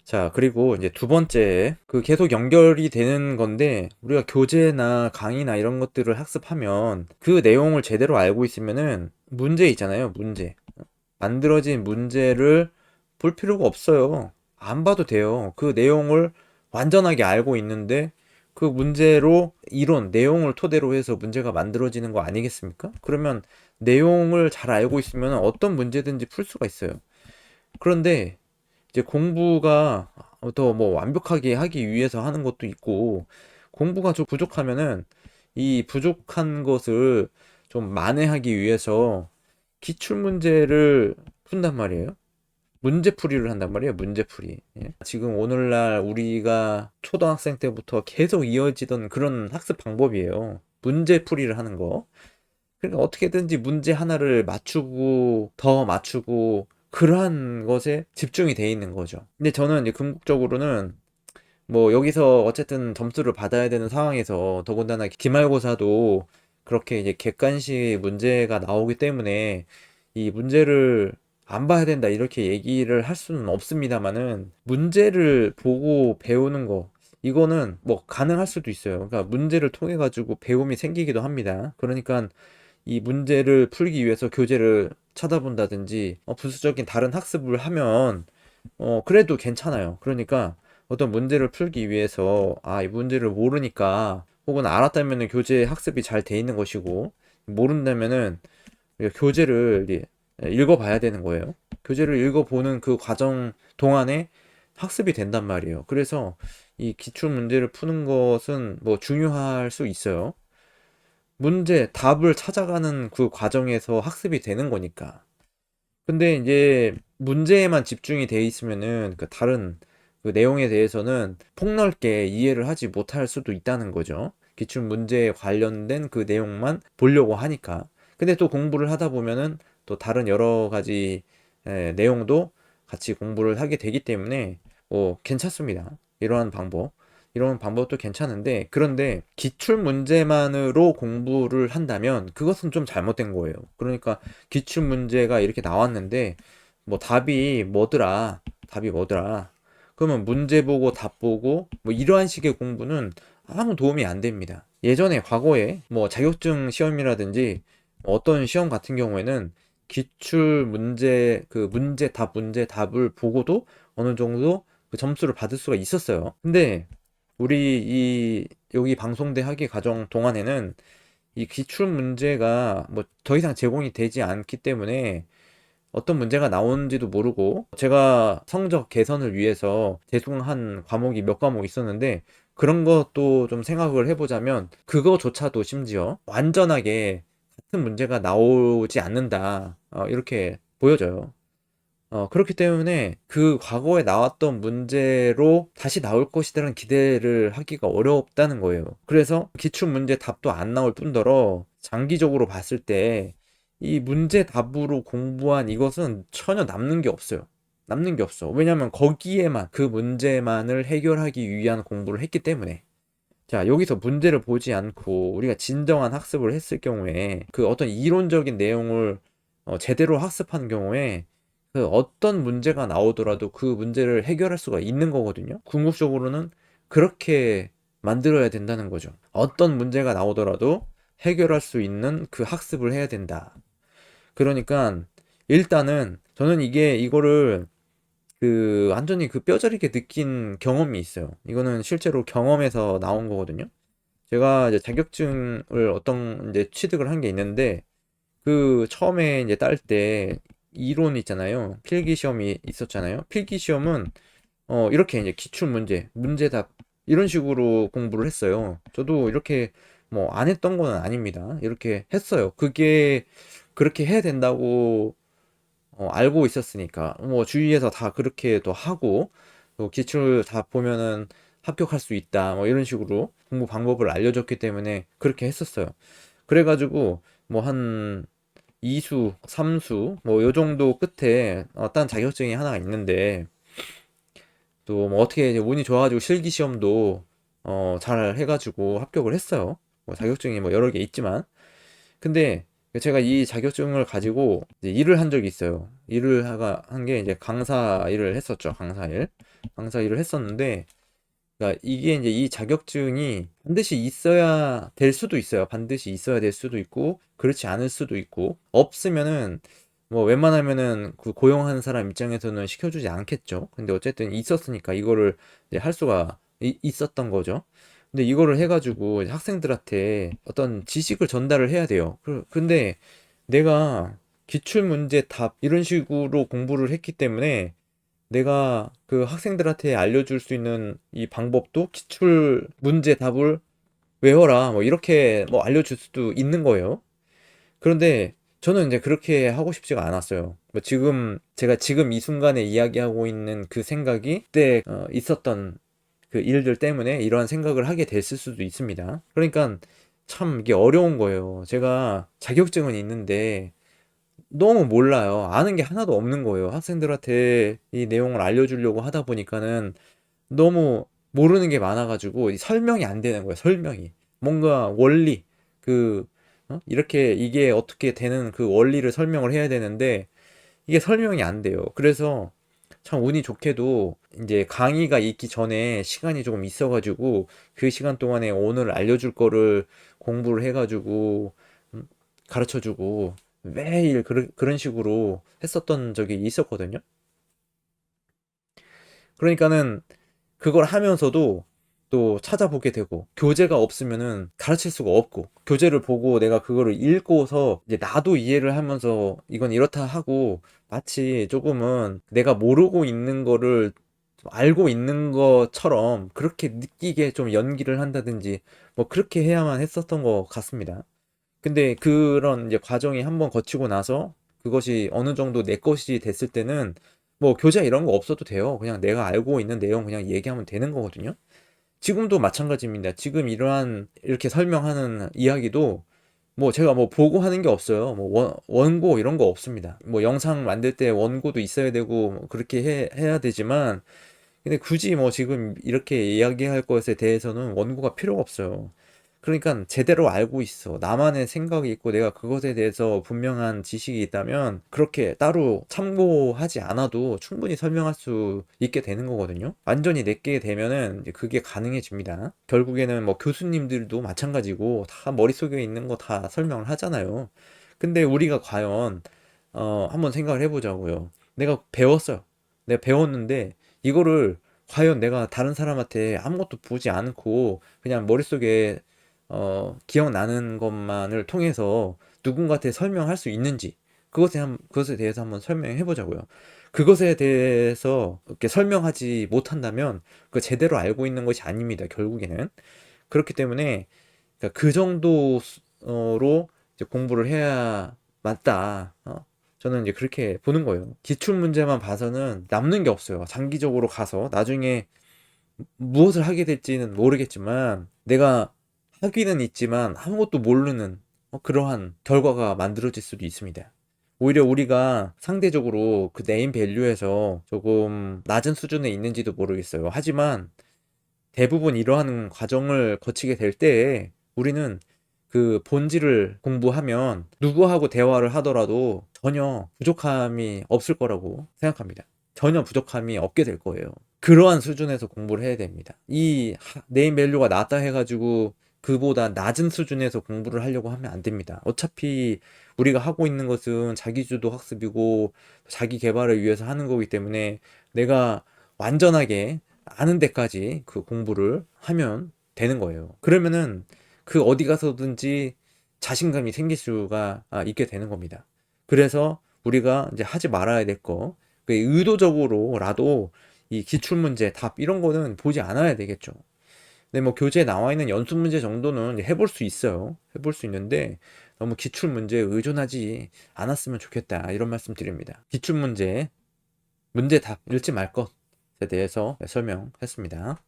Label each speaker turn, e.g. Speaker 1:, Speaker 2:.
Speaker 1: 자, 그리고 이제 두 번째, 그 계속 연결이 되는 건데, 우리가 교재나 강의나 이런 것들을 학습하면 그 내용을 제대로 알고 있으면은 문제 있잖아요, 문제. 만들어진 문제를 볼 필요가 없어요. 안 봐도 돼요. 그 내용을 완전하게 알고 있는데 그 문제로 이론, 내용을 토대로 해서 문제가 만들어지는 거 아니겠습니까? 그러면 내용을 잘 알고 있으면 어떤 문제든지 풀 수가 있어요. 그런데 이제 공부가 더 뭐 완벽하게 하기 위해서 하는 것도 있고 공부가 좀 부족하면은 이 부족한 것을 좀 만회하기 위해서 기출 문제를 푼단 말이에요. 문제풀이를 한단 말이에요. 문제풀이. 예? 지금 오늘날 우리가 초등학생 때부터 계속 이어지던 그런 학습 방법이에요. 문제풀이를 하는 거. 그러니까 어떻게든지 문제 하나를 맞추고 더 맞추고 그러한 것에 집중이 돼 있는 거죠. 근데 저는 이제 궁극적으로는 뭐 여기서 어쨌든 점수를 받아야 되는 상황에서 더군다나 기말고사도 그렇게 이제 객관식 문제가 나오기 때문에 이 문제를 안 봐야 된다 이렇게 얘기를 할 수는 없습니다만은 문제를 보고 배우는 거 이거는 뭐 가능할 수도 있어요. 그러니까 문제를 통해 가지고 배움이 생기기도 합니다. 그러니까 이 문제를 풀기 위해서 교재를 찾아본다든지 부수적인 다른 학습을 하면 그래도 괜찮아요. 그러니까 어떤 문제를 풀기 위해서 이 문제를 모르니까 혹은 알았다면은 교재 학습이 잘 돼 있는 것이고 모른다면은 교재를 읽어봐야 되는 거예요. 교재를 읽어보는 그 과정 동안에 학습이 된단 말이에요. 그래서 이 기출 문제를 푸는 것은 뭐 중요할 수 있어요. 문제, 답을 찾아가는 그 과정에서 학습이 되는 거니까. 근데 이제 문제에만 집중이 돼 있으면은 그 다른 그 내용에 대해서는 폭넓게 이해를 하지 못할 수도 있다는 거죠. 기출 문제에 관련된 그 내용만 보려고 하니까. 근데 또 공부를 하다 보면은 또 다른 여러 가지 내용도 같이 공부를 하게 되기 때문에 괜찮습니다. 이러한 방법. 이런 방법도 괜찮은데, 그런데 기출 문제만으로 공부를 한다면 그것은 좀 잘못된 거예요. 그러니까 기출 문제가 이렇게 나왔는데 뭐 답이 뭐더라 그러면 문제 보고 답 보고 뭐 이러한 식의 공부는 아무 도움이 안 됩니다. 예전에 과거에 뭐 자격증 시험이라든지 어떤 시험 같은 경우에는 기출 문제 그 문제 답을 보고도 어느 정도 그 점수를 받을 수가 있었어요. 근데 우리 이 여기 방송대 학위 과정 동안에는 이 기출 문제가 뭐 더 이상 제공이 되지 않기 때문에 어떤 문제가 나오는지도 모르고 제가 성적 개선을 위해서 재수강한 과목이 몇 과목 있었는데 그런 것도 좀 생각을 해보자면 그거조차도 심지어 완전하게 같은 문제가 나오지 않는다 이렇게 보여져요. 그렇기 때문에 그 과거에 나왔던 문제로 다시 나올 것이라는 기대를 하기가 어렵다는 거예요. 그래서 기출 문제 답도 안 나올 뿐더러 장기적으로 봤을 때 이 문제 답으로 공부한 이것은 전혀 남는 게 없어요. 남는 게 없어. 왜냐면 거기에만 그 문제만을 해결하기 위한 공부를 했기 때문에. 자, 여기서 문제를 보지 않고 우리가 진정한 학습을 했을 경우에 그 어떤 이론적인 내용을 제대로 학습한 경우에 그 어떤 문제가 나오더라도 그 문제를 해결할 수가 있는 거거든요. 궁극적으로는 그렇게 만들어야 된다는 거죠. 어떤 문제가 나오더라도 해결할 수 있는 그 학습을 해야 된다. 그러니까 일단은 저는 이거를 그 완전히 그 뼈저리게 느낀 경험이 있어요. 이거는 실제로 경험에서 나온 거거든요. 제가 이제 자격증을 어떤 이제 취득을 한 게 있는데 그 처음에 이제 딸 때 이론 있잖아요. 필기 시험이 있었잖아요. 필기 시험은 이렇게 이제 기출 문제, 문제답 이런 식으로 공부를 했어요. 저도 이렇게 뭐 안 했던 건 아닙니다. 이렇게 했어요. 그게 그렇게 해야 된다고 알고 있었으니까 뭐 주위에서 다 그렇게 또 하고 또 기출 다 보면은 합격할 수 있다 뭐 이런 식으로 공부 방법을 알려줬기 때문에 그렇게 했었어요. 그래가지고 뭐 한 2수, 3수 뭐 요 정도 끝에 딴 자격증이 하나가 있는데 또 뭐 어떻게 이제 운이 좋아가지고 실기 시험도 잘 해가지고 합격을 했어요. 뭐 자격증이 뭐 여러 개 있지만 근데 제가 이 자격증을 가지고 이제 일을 한 적이 있어요. 일을 한 게 이제 강사 일을 했었죠. 강사 일. 강사 일을 했었는데, 그러니까 이게 이제 이 자격증이 반드시 있어야 될 수도 있어요. 반드시 있어야 될 수도 있고, 그렇지 않을 수도 있고, 없으면은 뭐 웬만하면은 그 고용하는 사람 입장에서는 시켜주지 않겠죠. 근데 어쨌든 있었으니까 이거를 이제 할 수가 있었던 거죠. 근데 이거를 해가지고 이제 학생들한테 어떤 지식을 전달을 해야 돼요. 근데 내가 기출문제 답 이런 식으로 공부를 했기 때문에 내가 그 학생들한테 알려줄 수 있는 이 방법도 기출 문제 답을 외워라 뭐 이렇게 뭐 알려줄 수도 있는 거예요. 그런데 저는 이제 그렇게 하고 싶지가 않았어요. 뭐 제가 지금 이 순간에 이야기하고 있는 그 생각이 그때 있었던 그 일들 때문에 이러한 생각을 하게 됐을 수도 있습니다. 그러니까 참 이게 어려운 거예요. 제가 자격증은 있는데 너무 몰라요. 아는 게 하나도 없는 거예요. 학생들한테 이 내용을 알려주려고 하다 보니까는 너무 모르는 게 많아가지고 이 설명이 안 되는 거예요. 설명이. 뭔가 원리, 그, 이렇게 이게 어떻게 되는 그 원리를 설명을 해야 되는데 이게 설명이 안 돼요. 그래서 참 운이 좋게도 이제 강의가 있기 전에 시간이 조금 있어가지고 그 시간 동안에 오늘 알려줄 거를 공부를 해가지고 가르쳐주고 매일 그런 식으로 했었던 적이 있었거든요. 그러니까는 그걸 하면서도 또 찾아보게 되고 교재가 없으면은 가르칠 수가 없고 교재를 보고 내가 그거를 읽고서 이제 나도 이해를 하면서 이건 이렇다 하고 마치 조금은 내가 모르고 있는 거를 좀 알고 있는 것처럼 그렇게 느끼게 좀 연기를 한다든지 뭐 그렇게 해야만 했었던 것 같습니다. 근데 그런 이제 과정이 한번 거치고 나서 그것이 어느 정도 내 것이 됐을 때는 뭐 교재 이런 거 없어도 돼요. 그냥 내가 알고 있는 내용 그냥 얘기하면 되는 거거든요. 지금도 마찬가지입니다. 지금 이러한 이렇게 설명하는 이야기도 뭐 제가 뭐 보고 하는 게 없어요. 뭐 원고 이런 거 없습니다. 뭐 영상 만들 때 원고도 있어야 되고 뭐 그렇게 해야 되지만 근데 굳이 뭐 지금 이렇게 이야기할 것에 대해서는 원고가 필요가 없어요. 그러니까 제대로 알고 있어. 나만의 생각이 있고 내가 그것에 대해서 분명한 지식이 있다면 그렇게 따로 참고하지 않아도 충분히 설명할 수 있게 되는 거거든요. 완전히 내게 되면은 이제 그게 가능해집니다. 결국에는 뭐 교수님들도 마찬가지고 다 머릿속에 있는 거 다 설명을 하잖아요. 근데 우리가 과연 한번 생각을 해보자고요. 내가 배웠어요. 내가 배웠는데 이거를 과연 내가 다른 사람한테 아무것도 보지 않고 그냥 머릿속에 기억나는 것만을 통해서 누군가한테 설명할 수 있는지 그것에 대해서 한번 설명해 보자고요. 그것에 대해서 이렇게 설명하지 못한다면 그 제대로 알고 있는 것이 아닙니다. 결국에는 그렇기 때문에 그러니까 그 정도로 이제 공부를 해야 맞다. 저는 이제 그렇게 보는 거예요. 기출 문제만 봐서는 남는 게 없어요. 장기적으로 가서 나중에 무엇을 하게 될지는 모르겠지만 내가 하기는 있지만 아무것도 모르는 그러한 결과가 만들어질 수도 있습니다. 오히려 우리가 상대적으로 그 네임 밸류에서 조금 낮은 수준에 있는지도 모르겠어요. 하지만 대부분 이러한 과정을 거치게 될 때에 우리는 그 본질을 공부하면 누구하고 대화를 하더라도 전혀 부족함이 없을 거라고 생각합니다. 전혀 부족함이 없게 될 거예요. 그러한 수준에서 공부를 해야 됩니다. 이 네임 밸류가 낮다 해가지고 그보다 낮은 수준에서 공부를 하려고 하면 안 됩니다. 어차피 우리가 하고 있는 것은 자기주도 학습이고 자기 개발을 위해서 하는 거기 때문에 내가 완전하게 아는 데까지 그 공부를 하면 되는 거예요. 그러면은 그 어디 가서든지 자신감이 생길 수가 있게 되는 겁니다. 그래서 우리가 이제 하지 말아야 될 거, 그 의도적으로라도 이 기출문제, 답 이런 거는 보지 않아야 되겠죠. 근데 뭐 교재에 나와 있는 연습 문제 정도는 해볼 수 있어요. 해볼 수 있는데 너무 기출문제에 의존하지 않았으면 좋겠다. 이런 말씀 드립니다. 기출문제, 문제 답 읽지 말 것에 대해서 설명했습니다.